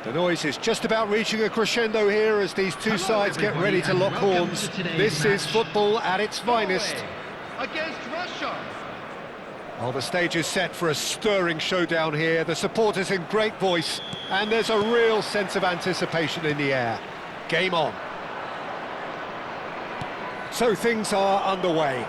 The noise is just about reaching a crescendo here as these two sides get ready to lock horns. This is football at its finest. Against Russia. Well, the stage is set for a stirring showdown here. The supporters in great voice, and there's a real sense of anticipation in the air. Game on. So things are underway.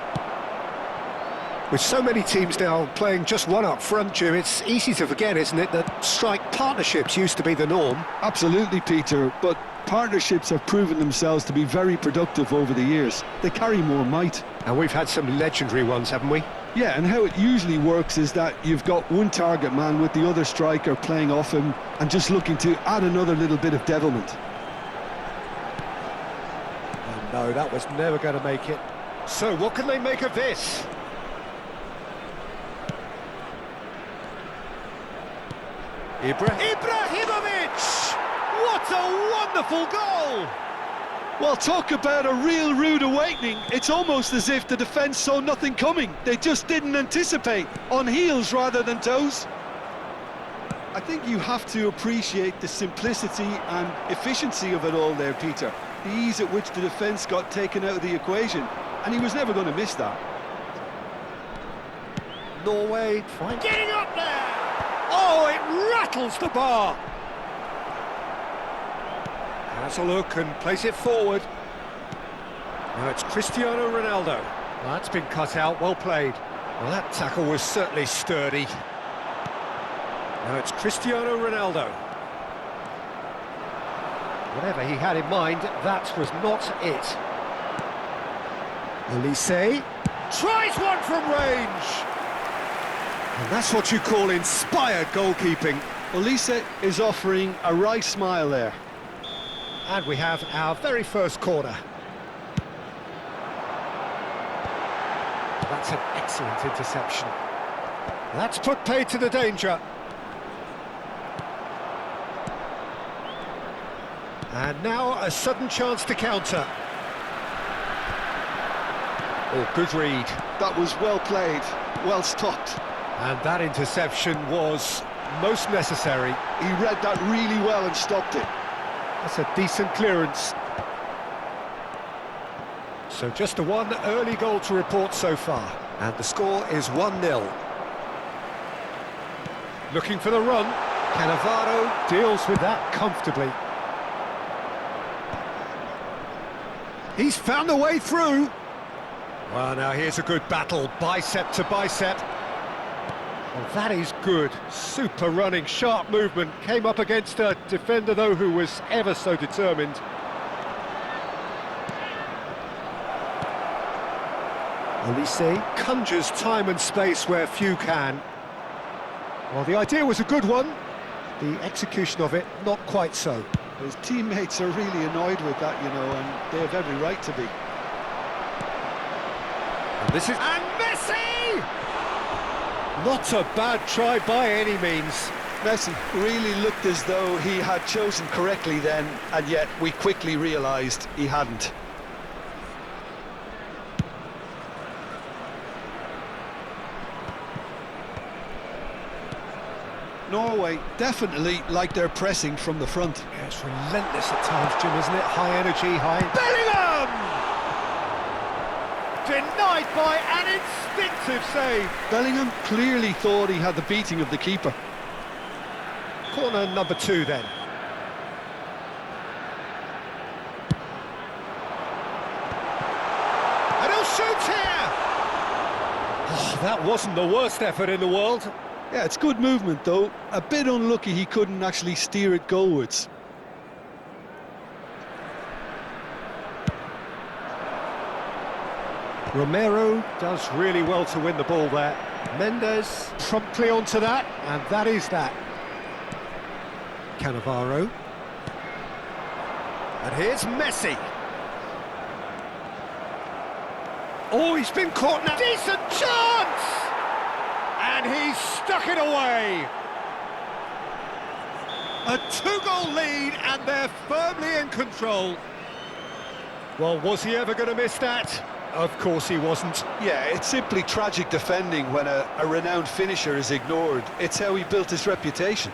With so many teams now playing just one up front, Jim, it's easy to forget, isn't it, that strike partnerships used to be the norm? Absolutely, Peter, but partnerships have proven themselves to be very productive over the years. They carry more might. And we've had some legendary ones, haven't we? Yeah, and how it usually works is that you've got one target man with the other striker playing off him and just looking to add another little bit of devilment. Oh no, that was never going to make it. So what can they make of this? Ibrahimovic! What a wonderful goal! Well, talk about a real rude awakening. It's almost as if the defence saw nothing coming. They just didn't anticipate, on heels rather than toes. I think you have to appreciate the simplicity and efficiency of it all there, Peter. The ease at which the defence got taken out of the equation, and he was never going to miss that. Norway getting up there! Oh, it rattles the bar! Has a look and plays it forward. Now it's Cristiano Ronaldo. That's been cut out, well played. Well, that tackle was certainly sturdy. Now it's Cristiano Ronaldo. Whatever he had in mind, that was not it. Elise tries one from range. And that's what you call inspired goalkeeping. Elise is offering a right smile there. And we have our very first corner. That's an excellent interception. That's put paid to the danger. And now a sudden chance to counter. Oh, good read. That was well played, well stopped. And that interception was most necessary. He read that really well and stopped it. That's a decent clearance. So just the one early goal to report so far. And the score is 1-0. Looking for the run. Cannavaro deals with that comfortably. He's found a way through. Well, now here's a good battle, bicep to bicep. Well, that is good. Super running, sharp movement. Came up against a defender, though, who was ever so determined. Olise conjures time and space where few can. Well, the idea was a good one. The execution of it, not quite so. His teammates are really annoyed with that, you know, and they have every right to be. And this is... And Messi! Not a bad try by any means. Messi really looked as though he had chosen correctly then, and yet we quickly realised he hadn't. Norway definitely like their pressing from the front. Yeah, it's relentless at times, Jim, isn't it? High energy, high... Bellingham! Denied by an instinctive save. Bellingham clearly thought he had the beating of the keeper. Corner number 2 then. And he'll shoot here! Oh, that wasn't the worst effort in the world. Yeah, it's good movement though. A bit unlucky he couldn't actually steer it goalwards. Romero does really well to win the ball there. Mendes promptly onto that, and that is that. Cannavaro. And here's Messi. Oh, he's been caught now. Decent chance! And he's stuck it away. A 2-goal lead, and they're firmly in control. Well, was he ever going to miss that? Of course he wasn't. Yeah, it's simply tragic defending when a renowned finisher is ignored. It's how he built his reputation.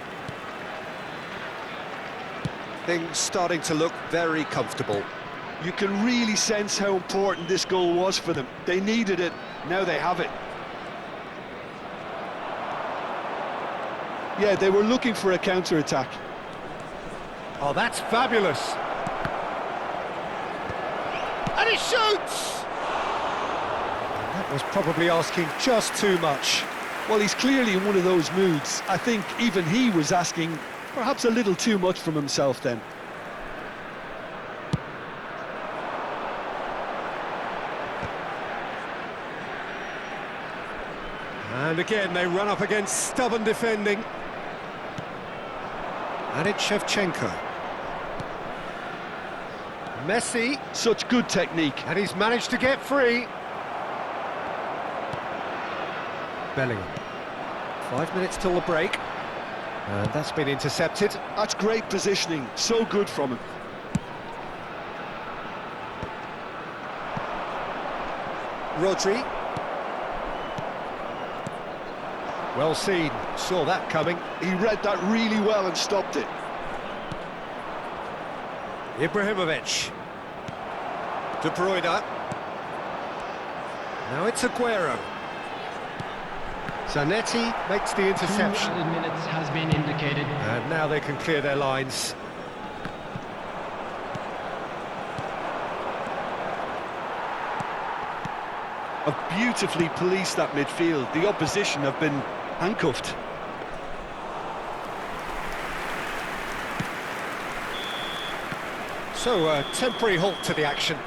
Things starting to look very comfortable. You can really sense how important this goal was for them. They needed it, now they have it. Yeah, they were looking for a counter-attack. Oh, that's fabulous. And he shoots! That was probably asking just too much. Well, he's clearly in one of those moods. I think even he was asking perhaps a little too much from himself then. And again, they run up against stubborn defending. And it's Shevchenko. Messi. Such good technique. And he's managed to get free. Bellingham. 5 minutes till the break. And that's been intercepted. That's great positioning. So good from him. Rodri. Well seen. Saw that coming. He read that really well and stopped it. Ibrahimovic. De Bruyne. Now it's Aguero. Zanetti makes the interception. 2 added minutes has been indicated. And now they can clear their lines. Have beautifully policed that midfield. The opposition have been handcuffed. So, a temporary halt to the action.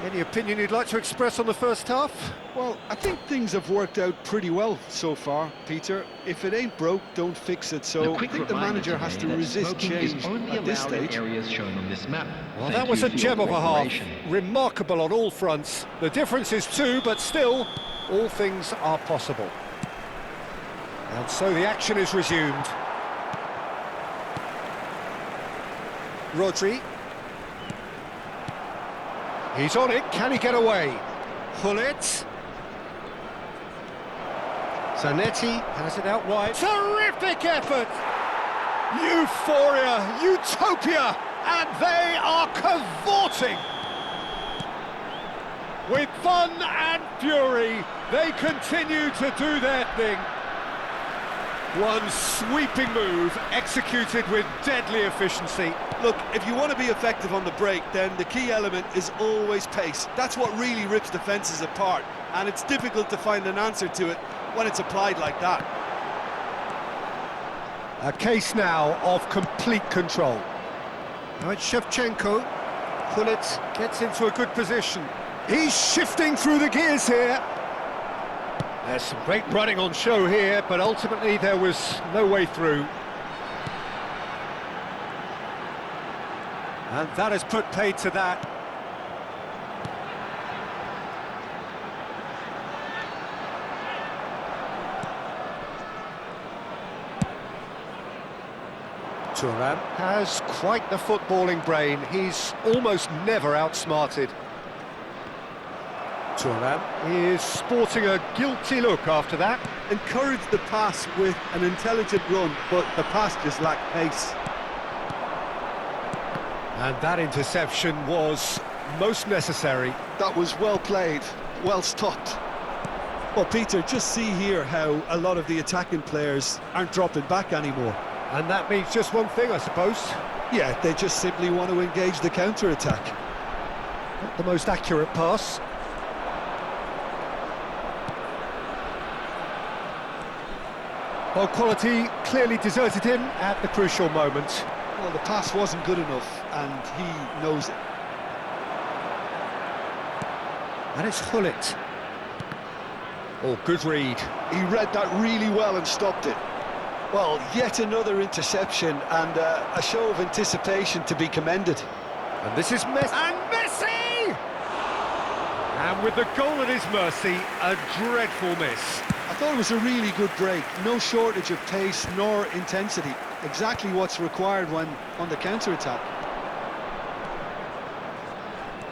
Any opinion you'd like to express on the first half? Well, I think things have worked out pretty well so far, Peter. If it ain't broke, don't fix it. So I think the manager has to resist change at this stage. Areas shown on this map. Well, that was a gem of a half. Remarkable on all fronts. The difference is 2, but still, all things are possible. And so the action is resumed. Rodri. He's on it, can he get away? Hullet. Zanetti has it out wide. Terrific effort! Euphoria, utopia, and they are cavorting! With fun and fury, they continue to do their thing. One sweeping move, executed with deadly efficiency. Look, if you want to be effective on the break, then the key element is always pace. That's what really rips defences apart, and it's difficult to find an answer to it when it's applied like that. A case now of complete control. Now it's Shevchenko. Gullit gets into a good position. He's shifting through the gears here. There's some great running on show here, but ultimately there was no way through. And that has put paid to that. Thuram has quite the footballing brain. He's almost never outsmarted. Thuram is sporting a guilty look after that. Encouraged the pass with an intelligent run, but the pass just lacked pace. And that interception was most necessary. That was well played, well stopped. Well, Peter, just see here how a lot of the attacking players aren't dropping back anymore. And that means just one thing, I suppose. Yeah, they just simply want to engage the counter-attack. Not the most accurate pass. Well, quality clearly deserted him at the crucial moment. Well, the pass wasn't good enough, and he knows it. And it's Gullit. Oh, good read. He read that really well and stopped it. Well, yet another interception and a show of anticipation to be commended. And this is Messi. And Messi! And with the goal at his mercy, a dreadful miss. I thought it was a really good break. No shortage of pace nor intensity. Exactly what's required when on the counter-attack.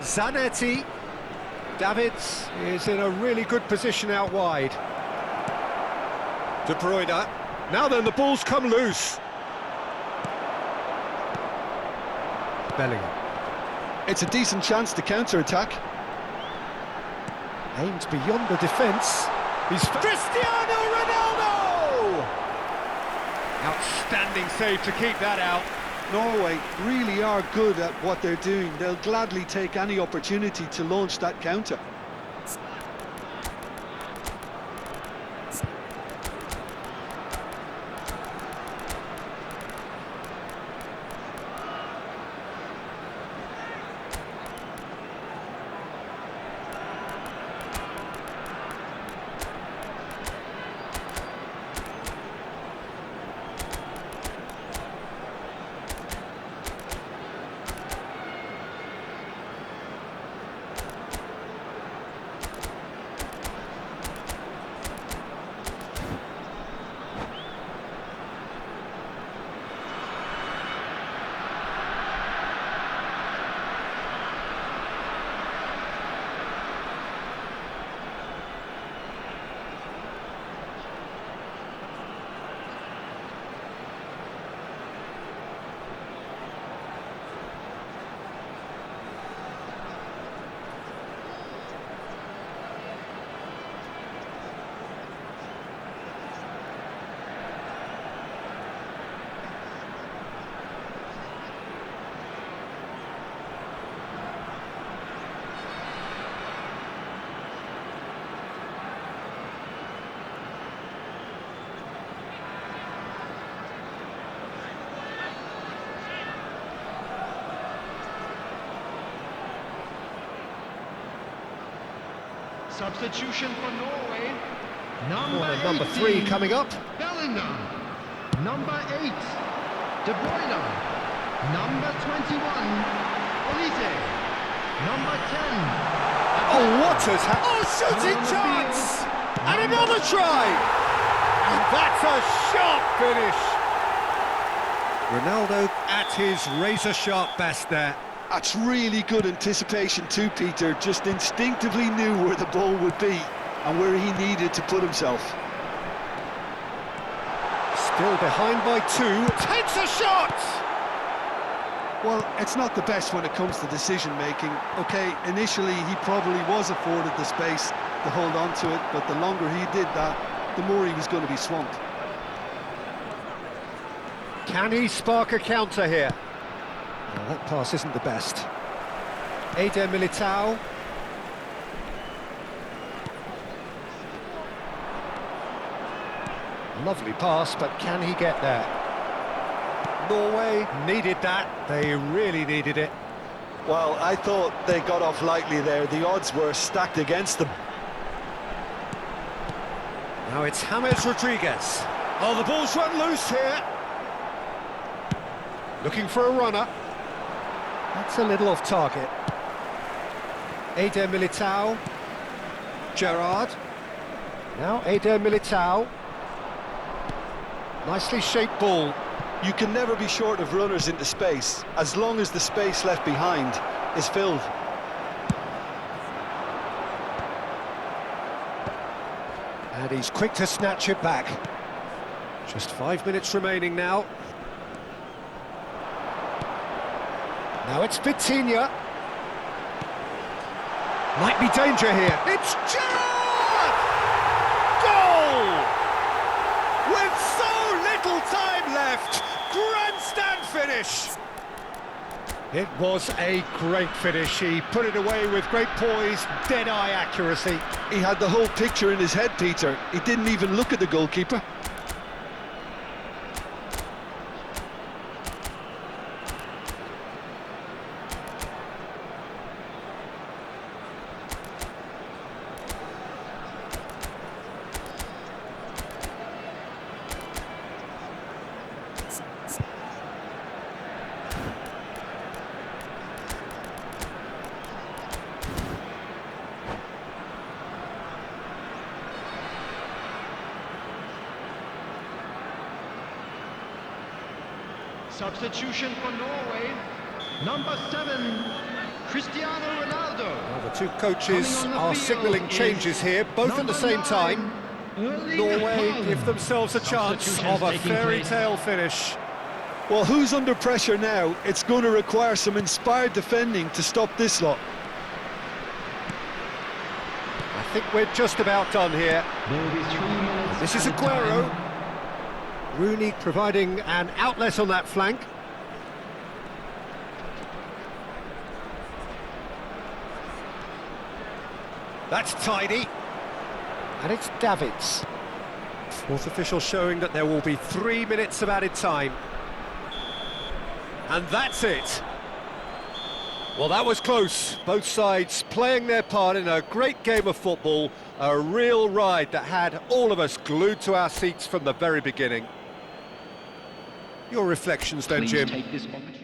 Zanetti. Davids is in a really good position out wide. De Bruyne. Now then, the ball's come loose. Bellingham. It's a decent chance to counter-attack. Aimed beyond the defence. He's Cristiano Ronaldo! Outstanding save to keep that out. Norway really are good at what they're doing. They'll gladly take any opportunity to launch that counter. Substitution for Norway. Number 3 coming up. Bellingham. Number 8, De Bruyne. Number 21, Olise. Number 10. Oh, what has happened? Oh, shooting chance! And another try! And that's a sharp finish. Ronaldo at his razor-sharp best there. That's really good anticipation too, Peter. Just instinctively knew where the ball would be and where he needed to put himself. Still behind by 2. Takes a shot! Well, it's not the best when it comes to decision-making. OK, initially he probably was afforded the space to hold on to it, but the longer he did that, the more he was going to be swamped. Can he spark a counter here? Well, that pass isn't the best. Eder Militao. Lovely pass, but can he get there? Norway needed that. They really needed it. Well, I thought they got off lightly there. The odds were stacked against them. Now it's James Rodriguez. Oh, the ball's run loose here. Looking for a runner. That's a little off target. Eder Militao. Gerrard. Now Eder Militao. Nicely shaped ball. You can never be short of runners into space, as long as the space left behind is filled. And he's quick to snatch it back. Just 5 minutes remaining now. Now it's Vitinha. Might be danger here. It's Gerrard! Goal! With so little time left, grandstand finish. It was a great finish. He put it away with great poise, dead-eye accuracy. He had the whole picture in his head, Peter. He didn't even look at the goalkeeper. Substitution for Norway, number 7, Cristiano Ronaldo. Well, the two coaches Coming on the are field signalling changes is here, both at the number same 9, time. Erling Norway Haaland. give themselves a chance Substitutions of a taking fairy place. tale finish. Well, who's under pressure now? It's going to require some inspired defending to stop this lot. I think we're just about done here. There will be 3 minutes. This is added Aguero. time. Rooney providing an outlet on that flank. That's tidy. And it's Davids. Fourth official showing that there will be 3 minutes of added time. And that's it. Well, that was close. Both sides playing their part in a great game of football. A real ride that had all of us glued to our seats from the very beginning. Your reflections then, Please Jim? take this opportunity.